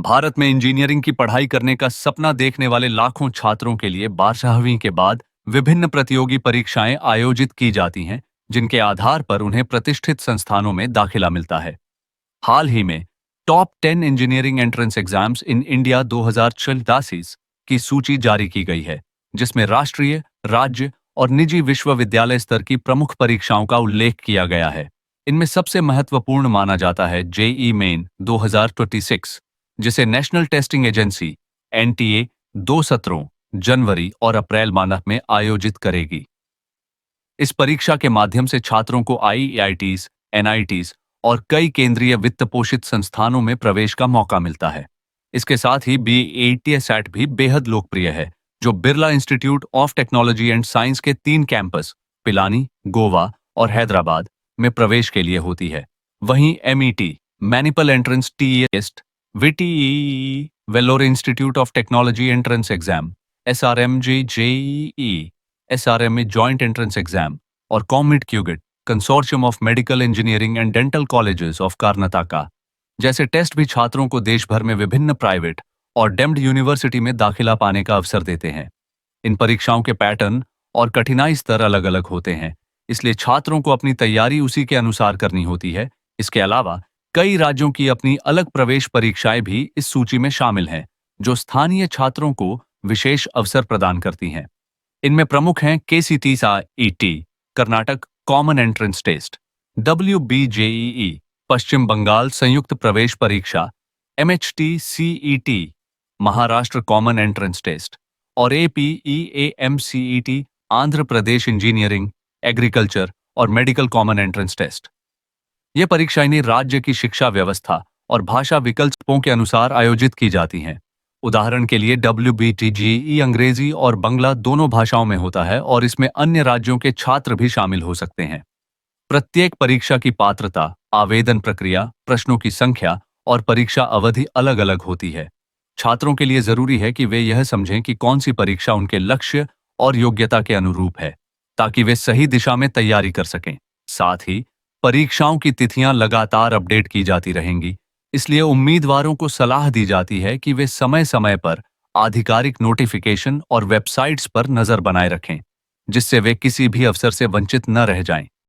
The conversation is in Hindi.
भारत में इंजीनियरिंग की पढ़ाई करने का सपना देखने वाले लाखों छात्रों के लिए 12वीं के बाद विभिन्न प्रतियोगी परीक्षाएं आयोजित की जाती हैं, जिनके आधार पर उन्हें प्रतिष्ठित संस्थानों में दाखिला मिलता है। हाल ही में top 10 engineering entrance exams in India 2024 की सूची जारी की गई है, जिसमें राष्ट्रीय, राज्य और निजी विश्वविद्यालय स्तर की प्रमुख परीक्षाओं का उल्लेख किया गया है। इनमें सबसे महत्वपूर्ण माना जाता है जेई मेन 2026, जिसे नेशनल टेस्टिंग एजेंसी एनटीए 2 सत्रों जनवरी और अप्रैल माह में आयोजित करेगी। इस परीक्षा के माध्यम से छात्रों को आईआईटीज, एनआईटीज और कई केंद्रीय वित्त पोषित संस्थानों में प्रवेश का मौका मिलता है। इसके साथ ही बीएटीएसैट भी बेहद लोकप्रिय है, जो Birla institute of technology and science के 3 कैंपस पिलानी, गोवा और हैदराबाद में प्रवेश के लिए होती है। वहीं MET Manipal entrance test, VIT Vellore institute of technology entrance exam, SRMJEEE, SRMA joint entrance exam और COMEDK UGET consortium of medical engineering and dental colleges of Karnataka जैसे टेस्ट भी छात्रों को देश भर में विभिन्न प्राइवेट और डीम्ड यूनिवर्सिटी में दाखिला पाने का अवसर देते हैं। इन परीक्षाओं के पैटर्न और कठिनाई स्तर अलग अलग होते हैं, इसलिए छात्रों को अपनी तैयारी उसी के अनुसार करनी होती है। इसके अलावा कई राज्यों की अपनी अलग प्रवेश परीक्षाएं भी इस सूची में शामिल हैं, जो स्थानीय छात्रों को विशेष अवसर प्रदान करती हैं। इनमें प्रमुख हैं केसीटीईटी कर्नाटक कॉमन एंट्रेंस टेस्ट, डब्ल्यूबीजेईई पश्चिम बंगाल संयुक्त प्रवेश परीक्षा, एमएचटीसीईटी महाराष्ट्र कॉमन एंट्रेंस टेस्ट और एपीईएमसीईटी आंध्र प्रदेश इंजीनियरिंग, एग्रीकल्चर और मेडिकल कॉमन एंट्रेंस टेस्ट। ये परीक्षाएं राज्य की शिक्षा व्यवस्था और भाषा विकल्पों के अनुसार आयोजित की जाती हैं। उदाहरण के लिए WBTGE अंग्रेजी और बंगला दोनों भाषाओं में होता है और इसमें अन्य राज्यों के छात्र भी शामिल हो सकते हैं। प्रत्येक परीक्षा की पात्रता, आवेदन प्रक्रिया, प्रश्नों की संख्या और परीक्षा अवधि अलग अलग होती है। छात्रों के लिए जरूरी है कि वे यह समझें कि कौन सी परीक्षा उनके लक्ष्य और योग्यता के अनुरूप है, ताकि वे सही दिशा में तैयारी कर सकें। साथ ही परीक्षाओं की तिथियां लगातार अपडेट की जाती रहेंगी, इसलिए उम्मीदवारों को सलाह दी जाती है कि वे समय समय पर आधिकारिक नोटिफिकेशन और वेबसाइट्स पर नजर बनाए रखें, जिससे वे किसी भी अवसर से वंचित न रह जाएं।